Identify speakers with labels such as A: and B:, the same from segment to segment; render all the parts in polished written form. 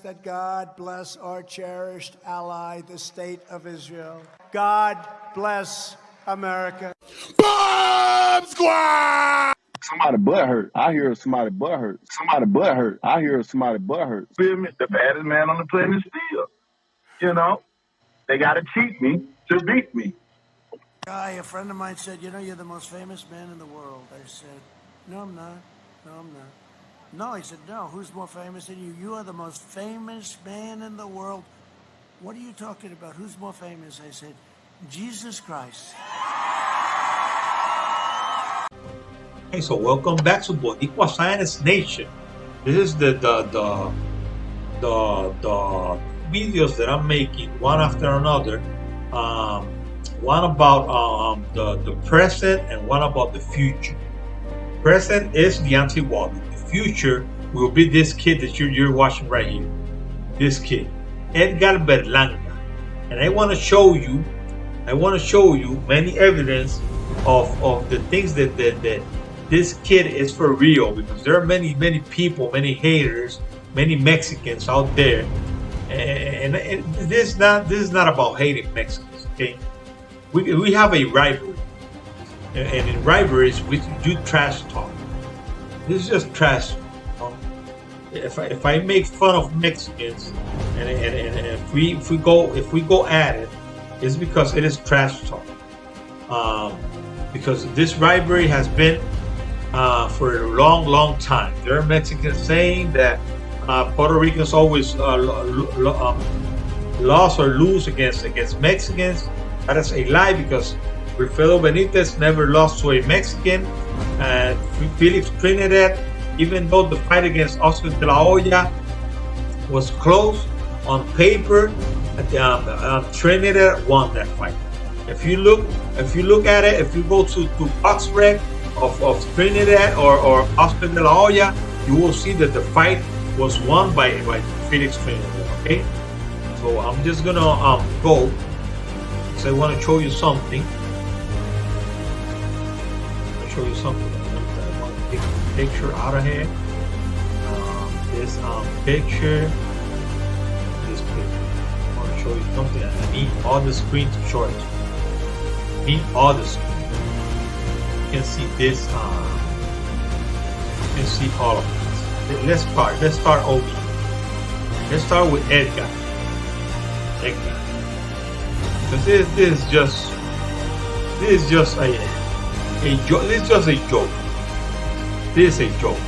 A: that God bless our cherished ally, the State of Israel. God bless America.
B: Bomb Squad!
C: Somebody butt hurt. I hear somebody butt hurt. Somebody butt hurt. I hear somebody butt hurt.
D: Feel me? The baddest man on the planet still. You know, they got to cheat me to beat me.
A: A friend of mine said, you know, you're the most famous man in the world. I said, no, I'm not. No, I'm not. No, he said, no, who's more famous than you? You are the most famous man in the world. What are you talking about? Who's more famous? I said, Jesus Christ.
E: Hey, so welcome back to Boricua Science Nation. This is the videos that I'm making one after another. One about the present and one about the future. Present is the anti-Wally. The future will be this kid that you're watching right here. This kid, Edgar Berlanga, and I want to show you many evidence of the things that this kid is for real, because there are many people, many haters, many Mexicans out there, and this is not about hating Mexicans. Okay, we have a rivalry, and in rivalries we do trash talk. This is just trash. If I make fun of Mexicans, and if we go at it, it's because it is trash talk. Because this rivalry has been for a long time. There are Mexicans saying that Puerto Ricans always lost or lose against Mexicans. That is a lie, because Wilfredo Benitez never lost to a Mexican. And Felix Trinidad, even though the fight against Oscar de la Hoya was close on paper, Trinidad won that fight. If you look at it, if you go to BoxRec of Trinidad or Oscar de la Hoya, you will see that the fight was won by Felix Trinidad. Okay, so I'm just gonna go, because I want to show you something. I want to take a picture out of here. This picture. I want to show you something. I need all the screen to show it. I need all the screen. You can see this. You can see all of this. Let's start over. Let's start with Edgar. Because this is just a joke. This is just a joke. This is a joke.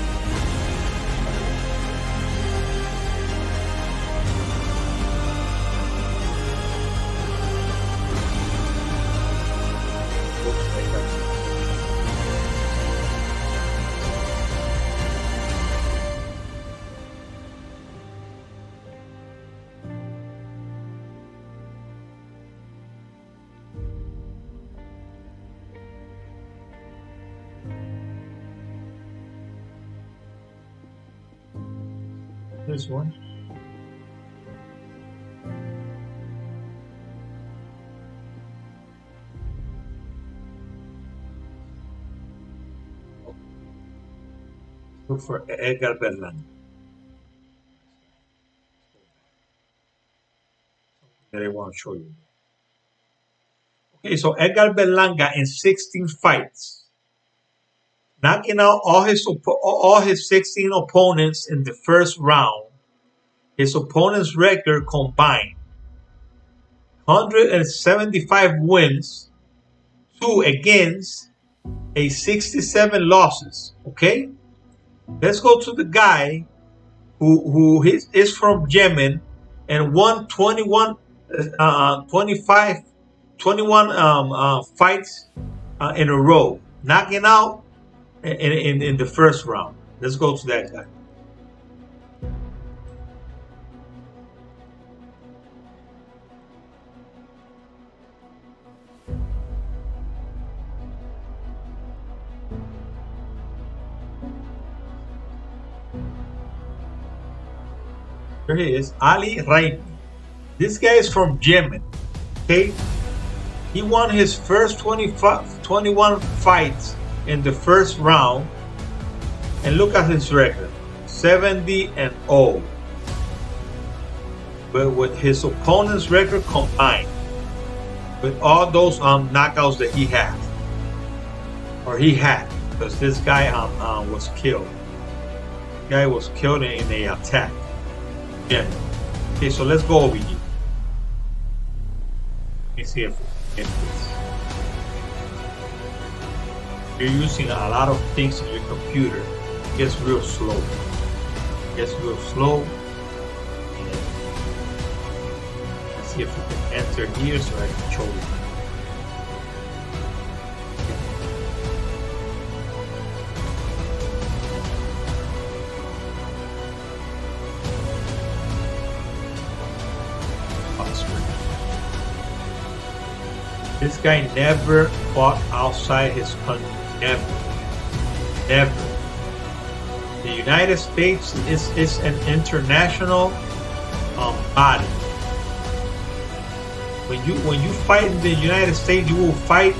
E: This one. Look for Edgar Berlanga. That I want to show you. Okay, so Edgar Berlanga in 16 fights, knocking out all his 16 opponents in the first round. His opponent's record combined 175 wins, 2 against, a 67 losses. Okay, let's go to the guy who is from Yemen and won 21 fights in a row, knocking out in the first round. Let's go to that guy. Here he is, Ali Raimi. This guy is from Yemen. Okay, he won his first 21 fights in the first round, and look at his record: 70-0. but with his opponent's record combined, with all those knockouts that he has, or he had, because this guy was killed. The guy was killed in a attack. Yeah. Okay, so let's go over here. Let me see if we can get this. You're using a lot of things in your computer. It gets real slow. It gets real slow. And let's see if we can enter here so I can show you. This guy never fought outside his country. Never. Never. The United States is an international body. When you fight in the United States, you will fight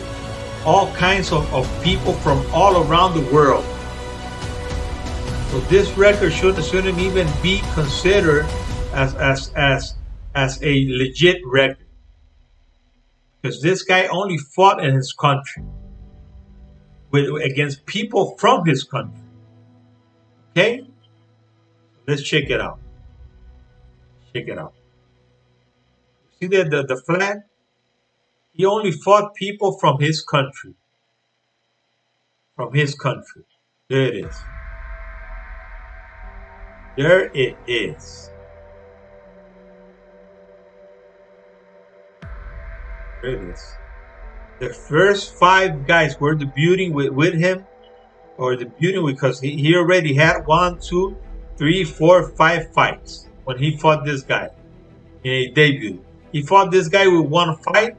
E: all kinds of people from all around the world. So this record shouldn't even be considered as a legit record. Because this guy only fought in his country against people from his country. Okay? Let's check it out. Check it out. See the flag? He only fought people from his country. From his country. There it is. There it is. There it is. The first 5 guys were debuting with him, or debuting because he already had 1, 2, 3, 4, 5 fights when he fought this guy in a debut. He fought this guy with 1 fight.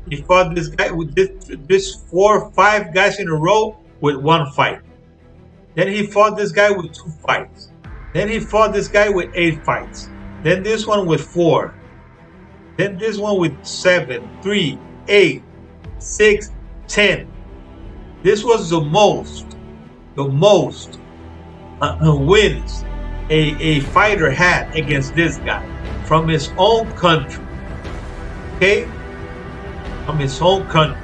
E: He fought this guy with this 4 or 5 guys in a row with 1 fight. Then he fought this guy with 2 fights. Then he fought this guy with 8 fights. Then this one with 4. Then this one with 7, 3, 8, 6, 10. This was the most wins a fighter had against this guy from his own country. Okay? From his own country.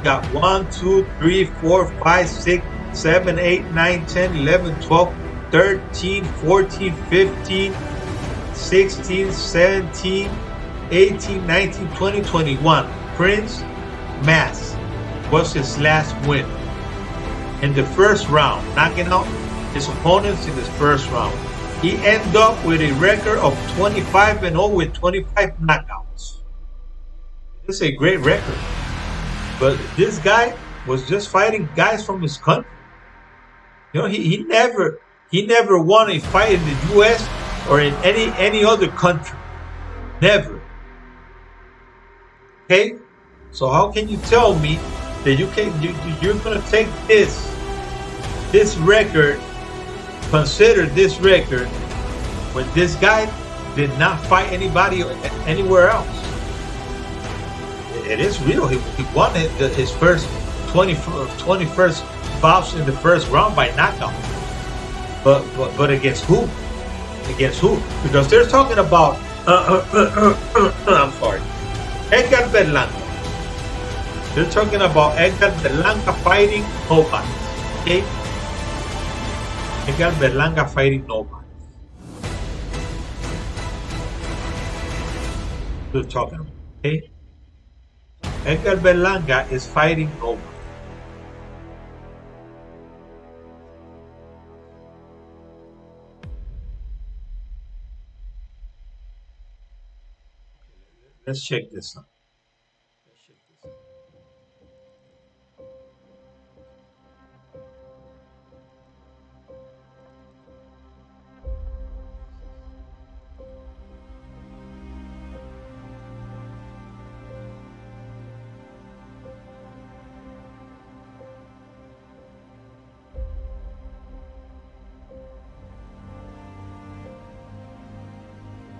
E: Got 1, 2, 3, 4, 5, 6, 7, 8, 9, 10, 11, 12, 13, 14, 15, 16, 17, 18, 19, 20, 21. Prince Mass was his last win in the first round, knocking out his opponents in his first round. He ended up with a record of 25-0 with 25 knockouts. It's a great record. But this guy was just fighting guys from his country. You know, he never won a fight in the US or in any other country. Never. Okay? So how can you tell me that you're gonna take this record, consider this record, when this guy did not fight anybody anywhere else? It is real. He won his first 21st bouts in the first round by knockout. But against who? Against who? Because they're talking about I'm sorry, Edgar Berlanga. They're talking about Edgar Berlanga fighting nobody. Okay? Edgar Berlanga fighting nobody. They're talking about. Okay? Edgar Berlanga is fighting nobody. Let's check this out.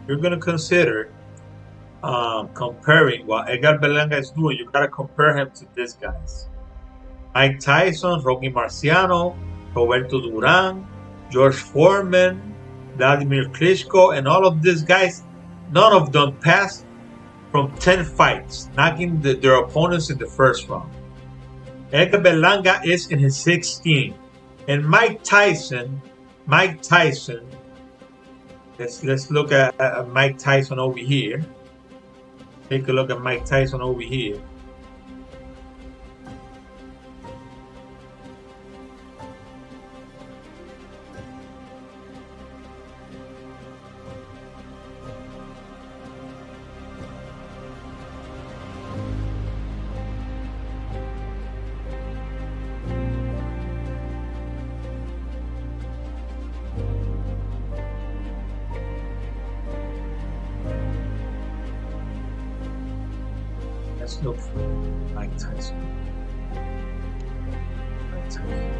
E: You're going to consider comparing what Edgar Berlanga is doing. You got to compare him to these guys: Mike Tyson, Rocky Marciano, Roberto Duran, George Foreman, Vladimir Klitschko, and all of these guys none of them passed from 10 fights, knocking their opponents in the first round. Edgar Berlanga is in his 16th. And Mike Tyson, let's look at Mike Tyson over here. Take a look at Mike Tyson over here. Let's look for Mike Tyson. Mike Tyson.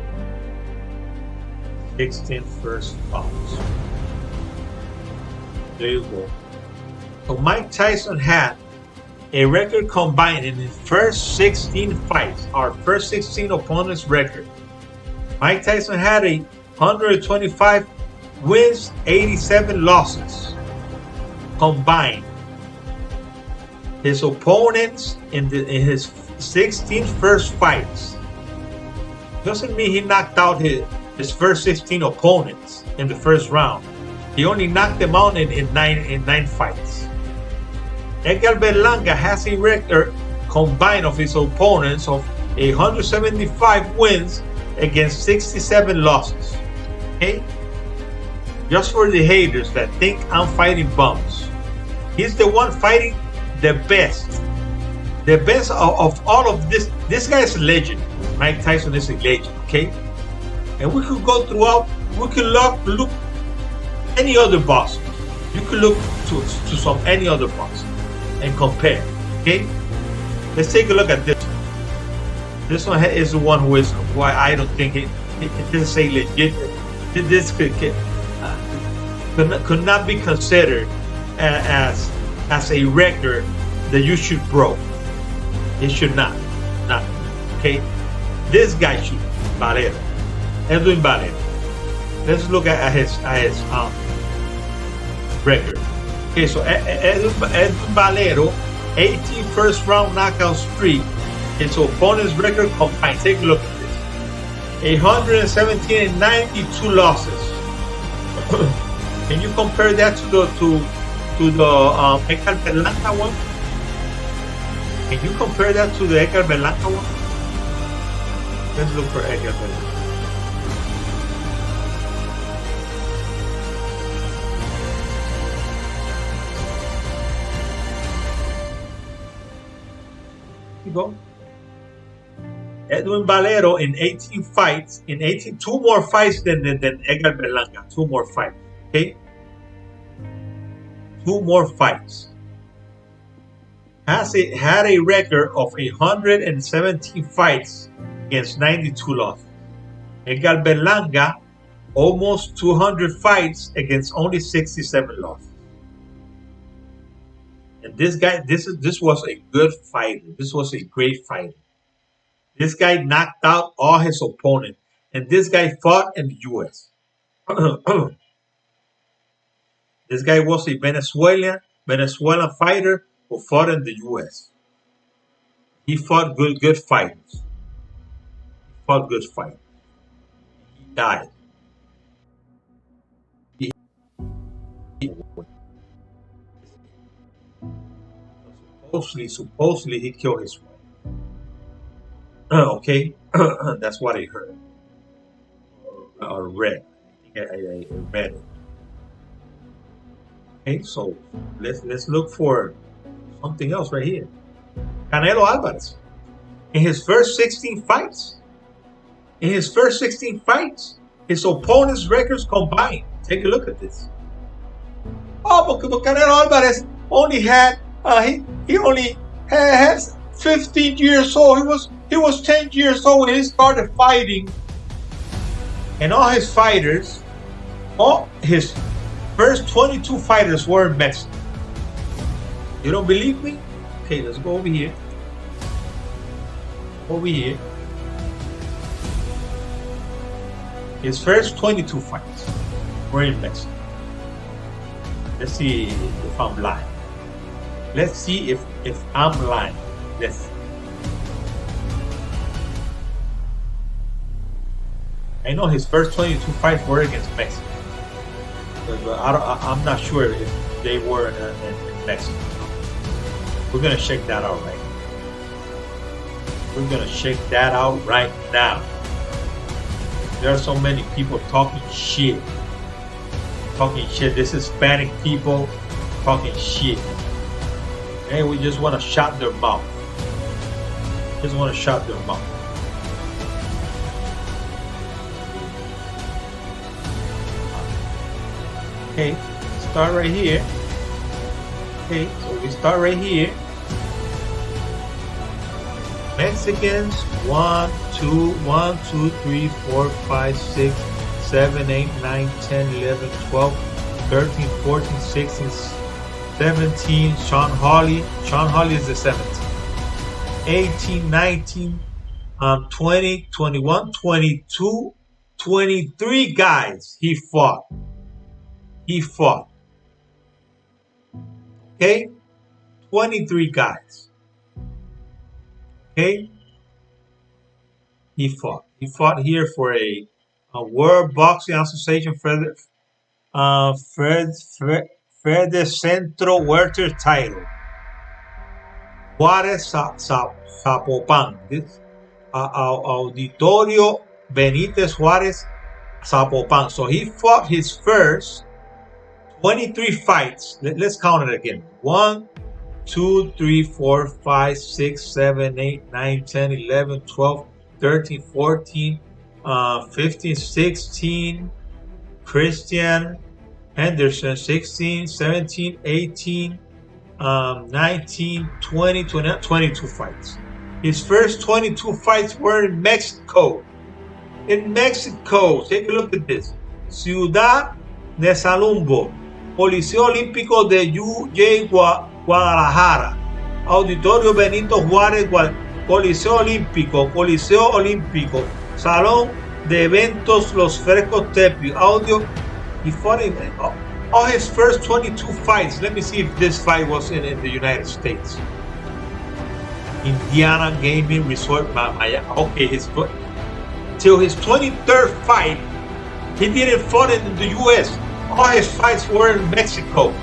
E: 16 first fouls. There you go. So Mike Tyson had a record combined in his first 16 fights, our first 16 opponents record. Mike Tyson had 125 wins, 87 losses combined. His opponents in his 16 first fights doesn't mean he knocked out his first 16 opponents in the first round. He only knocked them out in nine fights. Edgar Berlanga has a record combined of his opponents of 175 wins against 67 losses. Okay? Just for the haters that think I'm fighting bums. He's the one fighting the best of all of this. This guy is a legend. Mike Tyson is a legend, okay? And we could go throughout, we could look any other boxer. You could look to some any other boxer and compare, okay? Let's take a look at this one. This one is the one who is why I don't think it doesn't say legit. This could not be considered as a record that you should break. It should not. Okay? This guy should. Valero. Edwin Valero. Let's look at his record. Okay, so Edwin Valero, 18 first round knockout streak. His opponent's record combined. Take a look at this. 117 and 92 losses. Can you compare that to the Edgar Berlanga one? Can you compare that to the Edgar Berlanga one? Let's look for Edgar Berlanga. Here you go. Edwin Valero in 18 fights, two more fights than Edgar Berlanga. 2 more fights. Okay? 2 more fights. Had a record of 117 fights against 92 losses. Edgar Berlanga, almost 200 fights against only 67 losses. And this guy, this was a good fighter. This was a great fighter. This guy knocked out all his opponents. And this guy fought in the U.S. This guy was a Venezuelan fighter who fought in the U.S. He fought good fighters. He died. Supposedly he killed his wife. Okay, that's what I heard or read. I read it. Okay, so let's look for something else right here. Canelo Alvarez. In his first 16 fights, his opponents' records combined. Take a look at this. Oh, but Canelo Alvarez only had he only had 15 years old. He was 10 years old when he started fighting, and all his fighters, all his first 22 fighters were in Mexico. You don't believe me? Okay, let's go over here. His first 22 fights were in Mexico. Let's see if I'm lying. Let's see if I'm lying. Let's see. I know his first 22 fights were against Mexico, but I'm not sure if they were in Mexico. We're gonna check that out right now. We're gonna check that out right now. There are so many people talking shit. This Hispanic people talking shit. Hey, we just want to shut their mouth. Just want to shut their mouth. Okay, start right here. Okay, so we start right here. Mexicans 1, 2, 3, 4, 5, 6, 7, 8, 9, 10, 11, 12, 13, 14, 16, 17. Sean Hawley is the 17. 18, 19, 20, 21, 22, 23 guys he fought. Okay? 23 guys. Okay? He fought here for a World Boxing Association Fede Centro Welter title. Juárez Zapopan. This Auditorio Benítez Juárez Zapopan. So he fought his first 23 fights. Let's count it again. 1, 2, 3, 4, 5, 6, 7, 8, 9, 10, 11, 12, 13, 14, 15, 16. Christian Henderson, 16, 17, 18, 19, 20, 21, 22 fights. His first 22 fights were in Mexico. In Mexico, take a look at this. Ciudad de Salumbo, Coliseo Olímpico de UJ Guadalajara, Auditorio Benito Juárez, Coliseo Olímpico, Salón de Eventos Los Frescos Tepios, Audio. He fought in all his first 22 fights. Let me see if this fight was in the United States. Indiana Gaming Resort, Miami. Okay, till his 23rd fight, he didn't fight in the U.S. All his fights were in Mexico.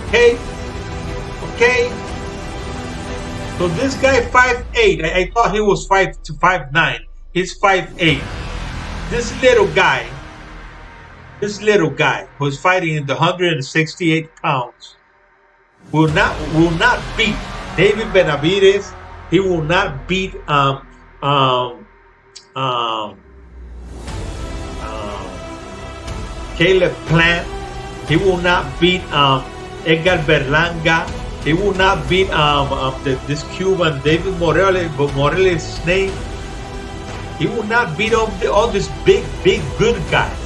E: Okay? So this guy 5'8". I thought he was 5'9". He's 5'8". This little guy who's fighting in the 168 pounds will not beat David Benavidez. He will not beat Caleb Plant. He will not beat Edgar Berlanga. He will not beat this Cuban David Morales' name. He will not beat all these big good guys,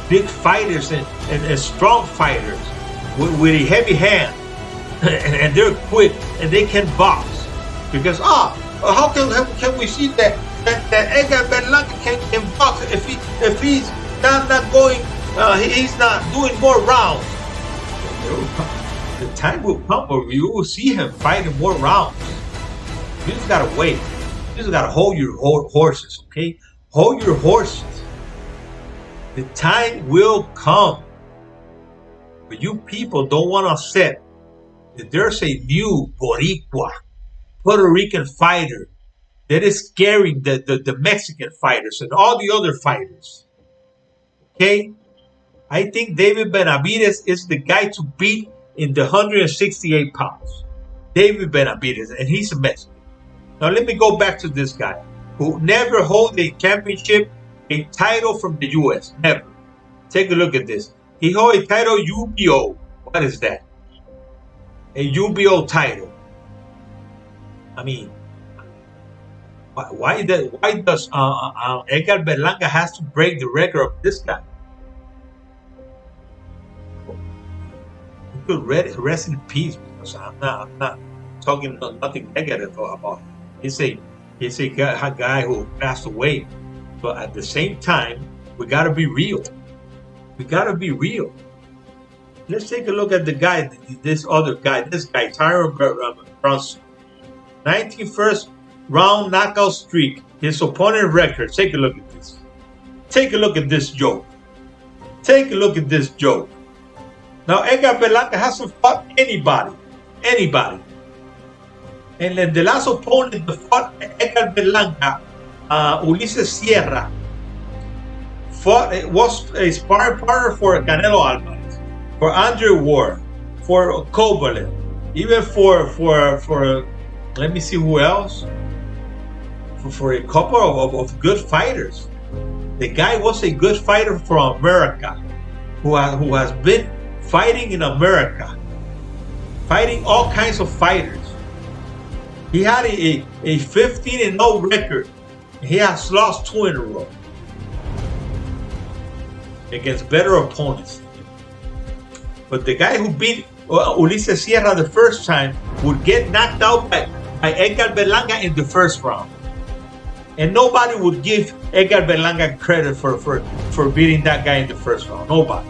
E: big fighters and strong fighters with a heavy hand, and they're quick and they can box. Because how can we see that Edgar Berlanga can box if he's not going? He's not doing more rounds. The time will come where you will see him fighting more rounds. You just gotta wait. You just gotta hold your horses, okay? Hold your horses. The time will come. But you people don't want to accept that there's a new Boricua, Puerto Rican fighter that is scaring the Mexican fighters and all the other fighters. Okay? I think David Benavidez is the guy to beat in the 168 pounds. David Benavidez, and he's a Mexican. Now let me go back to this guy who never hold a championship, a title from the U.S. Never. Take a look at this. He hold a title UBO. What is that? A UBO title. I mean, why does Edgar Berlanga has to break the record of this guy? He could rest in peace, because I'm not talking nothing negative about him. He's a guy who passed away, but at the same time, we gotta be real. We gotta be real. Let's take a look at the guy, this other guy, Tyron Brunson. 91st round knockout streak. His opponent record. Take a look at this. Take a look at this joke. Take a look at this joke. Now, Edgar Berlanga hasn't fought anybody. Anybody. And the last opponent that fought Edgar Berlanga, Ulises Sierra, was a sparring partner for Canelo Alvarez, for Andre Ward, for Kovalev, even for let me see who else, for a couple of good fighters. The guy was a good fighter from America, who has been fighting in America, fighting all kinds of fighters. He had a 15-0 record. He has lost 2 in a row against better opponents. But the guy who beat Ulises Sierra the first time would get knocked out by Edgar Berlanga in the first round. And nobody would give Edgar Berlanga credit for beating that guy in the first round. Nobody.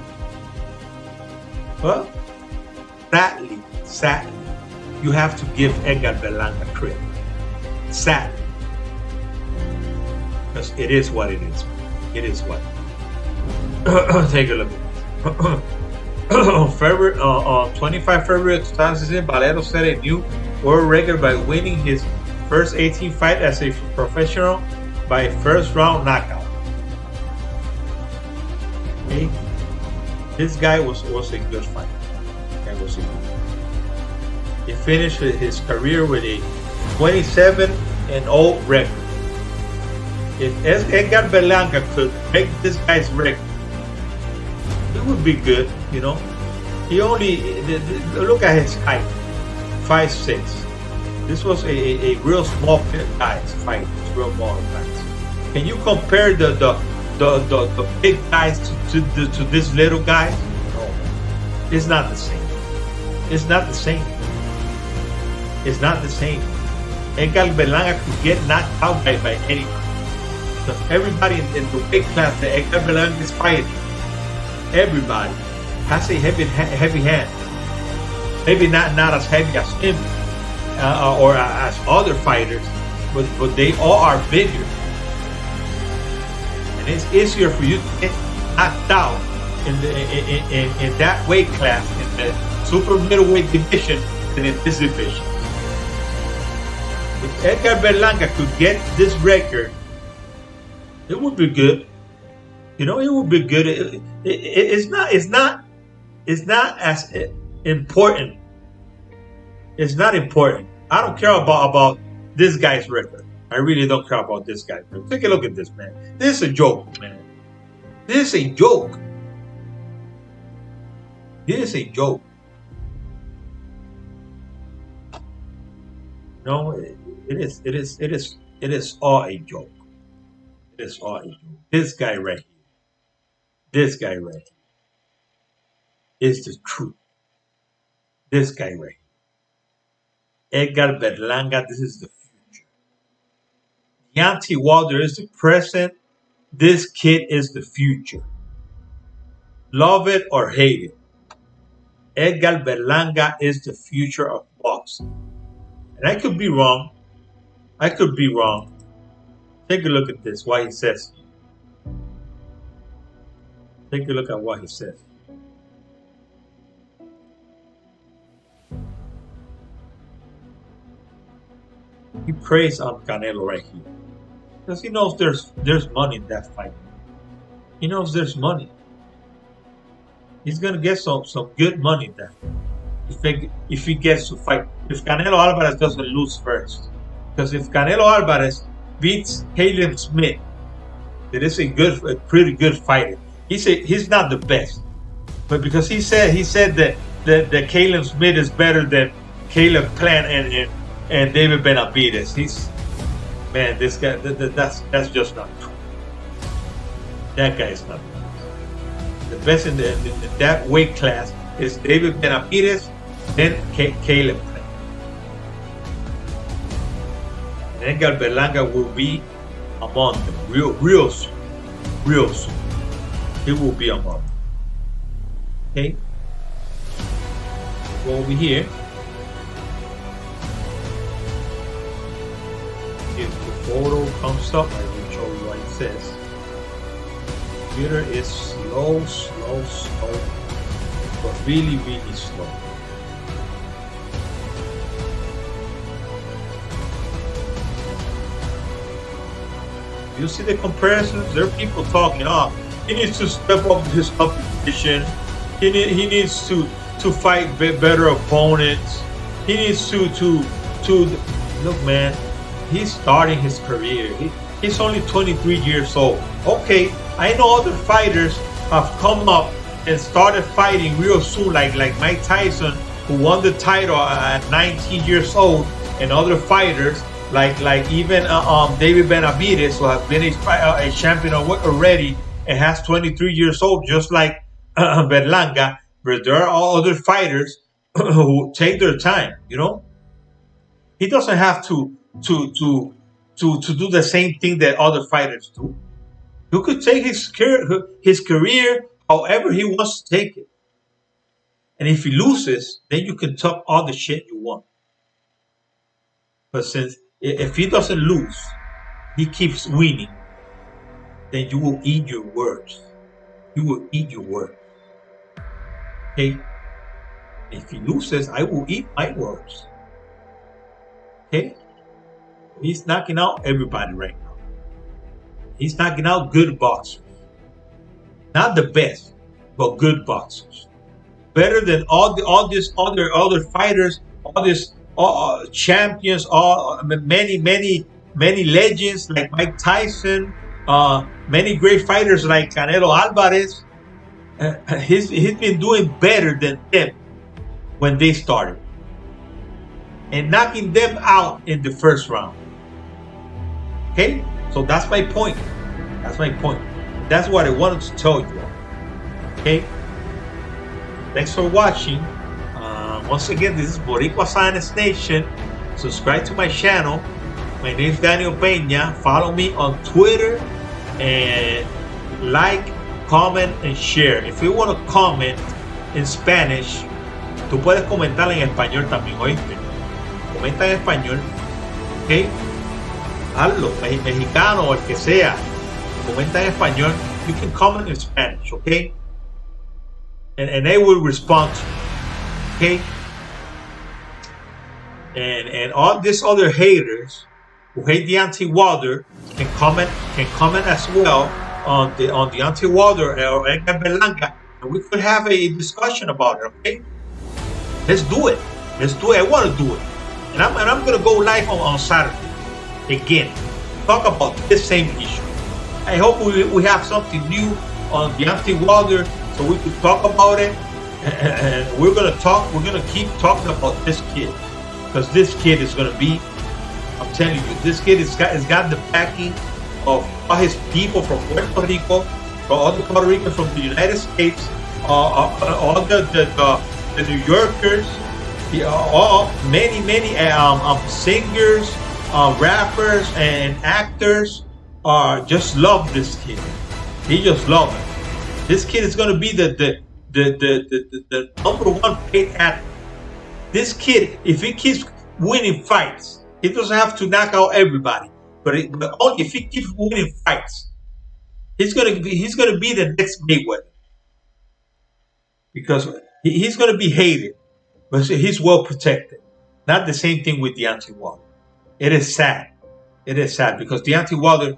E: Well, sadly, you have to give Edgar Berlanga credit. Sadly. Because it is what it is. It is what it is. Take a look at this. February, 25 February 2006, Valero set a new world record by winning his first 18 fight as a professional by first round knockout. Okay. This guy was a good fighter. He finished his career with a 27-0 record. If Edgar Berlanga could break this guy's record, it would be good, you know. He only look at his height, 5'6". This was a real small guys fight. It's real small guys. Can you compare the big guys to this little guy? No, it's not the same. It's not the same. It's not the same. Edgar Berlanga could get knocked out by anybody. Because everybody in the weight class that Edgar Berlanga is fighting, everybody has a heavy hand. Maybe not as heavy as him or as other fighters, but they all are bigger. And it's easier for you to get knocked out in that weight class, in the super middleweight division, than in this division. If Edgar Berlanga could get this record, it would be good. You know, it would be good. It's not as important. It's not important. I don't care about this guy's record. I really don't care about this guy's record. Take a look at this, man. This is a joke, man. This is a joke. This is a joke. No, it is all a joke. It is all a joke. This guy right here is the truth. This guy right here. Edgar Berlanga, this is the future. Deontay Wilder is the present. This kid is the future. Love it or hate it. Edgar Berlanga is the future of boxing. And I could be wrong. Take a look at this, what he says. Take a look at what he says. He prays on Canelo right here. Because he knows there's money in that fight. He knows there's money. He's gonna get some good money there. If he gets to fight. If Canelo Alvarez doesn't lose first. Because if Canelo Alvarez beats Caleb Smith, that is a pretty good fighter. He's not the best. But because he said that Caleb Smith is better than Caleb Plant and David Benavidez. This guy, that's just not true. That guy is not the best. The best in that weight class is David Benavidez, then Caleb Plant. And Edgar Berlanga will be among them real soon. He will be among them. Okay? go over here. If the photo comes up, I will show you what it says. Computer is slow, but really slow. You see the comparisons? There are people talking, he needs to step up his competition. He needs to fight better opponents. He needs to look, man. He's starting his career. He's only 23 years old. Okay, I know other fighters have come up and started fighting real soon, like Mike Tyson, who won the title at 19 years old, and other fighters like even David Benavidez, who has been a champion already and has 23 years old, just like Berlanga. But there are other fighters who take their time. He doesn't have to do the same thing that other fighters do. You could take his career however he wants to take it. And if he loses, then you can talk all the shit you want. But since if he doesn't lose, he keeps winning, then you will eat your words. You will eat your words. Okay? If he loses, I will eat my words. Okay? He's knocking out everybody right now. He's knocking out good boxers. Not the best, but good boxers. Better than all these other fighters, all these champions, many legends like Mike Tyson, many great fighters like Canelo Alvarez. He's been doing better than them when they started, and knocking them out in the first round. Okay, so that's my point. That's my point. That's what I wanted to tell you all. Okay, thanks for watching. Once again, this is Boricua Science Nation. Subscribe to my channel. My name is Daniel Peña. Follow me on Twitter and like, comment, and share. If you want to comment in Spanish, tú puedes comentar en español también, ¿oíste? Comenta en español, ¿ok? Hazlo, mexicano o el que sea. Comenta en español. You can comment in Spanish, ¿ok? And they will respond to you, ¿ok? And all these other haters who hate Deontay Wilder can comment as well on Deontay Wilder or Edgar Berlanga, and we could have a discussion about it. Okay, let's do it. I want to do it, and I'm gonna go live on Saturday again, talk about this same issue. I hope we have something new on Deontay Wilder, so we could talk about it, and we're gonna keep talking about this kid, because this kid is gonna be, I'm telling you, this kid has got the backing of all his people from Puerto Rico, from all the Puerto Ricans from the United States, all the New Yorkers, many singers, rappers, and actors just love this kid. They just love him. This kid is going to be the number one paid athlete. This kid, if he keeps winning fights, he doesn't have to knock out everybody. But only if he keeps winning fights, he's gonna be the next Mayweather, because he's gonna be hated, but he's well protected. Not the same thing with Deontay Wilder. It is sad. It is sad because Deontay Wilder,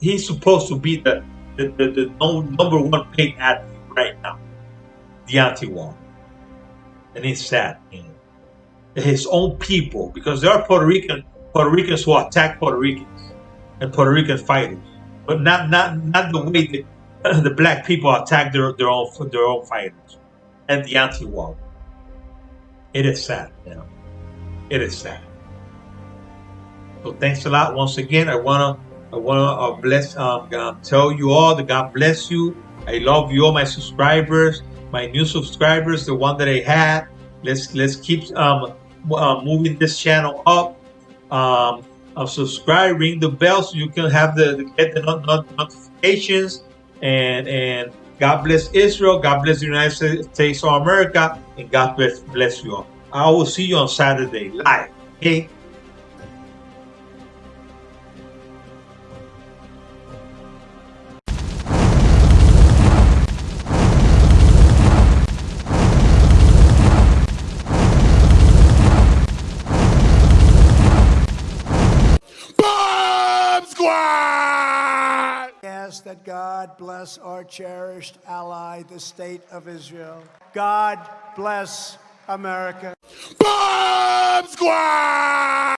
E: he's supposed to be the number one paid athlete right now. Deontay Wilder, and it's sad. His own people, because there are Puerto Ricans who attack Puerto Ricans and Puerto Rican fighters, but not the way that the black people attack their own fighters. And Deontay Wilder. It is sad, It is sad. So thanks a lot once again. I wanna bless tell you all that God bless you. I love you all, my subscribers, my new subscribers, the one that I had. Let's keep moving this channel up. Subscribe, ring the bell so you can have get the notifications, and God bless Israel. God bless the United States of America. And God bless you all. I will see you on Saturday live. Okay?
B: Bomb Squad!
A: Ask that God bless our cherished ally, the State of Israel. God bless America.
B: Bomb Squad!